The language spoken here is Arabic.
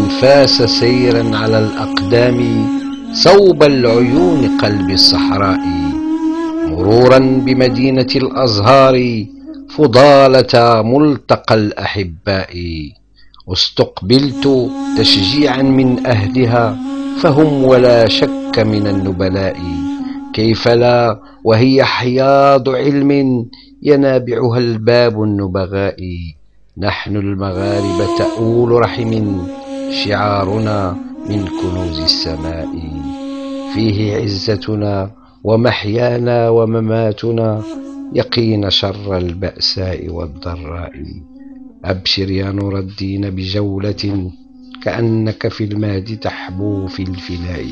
فاس سيرا على الأقدام صوب العيون قلب الصحراء، مرورا بمدينة الأزهار فضالة ملتقى الأحباء. واستقبلت تشجيعا من أهلها فهم ولا شك من النبلاء، كيف لا وهي حياض علم ينابعها الباب النبغاء. نحن المغاربة تؤول رحم شعارنا من كنوز السماء، فيه عزتنا ومحيانا ومماتنا يقين شر البأساء والضراء. أبشر يا نور الدين بجولة كأنك في المهد تحبو في الفناء.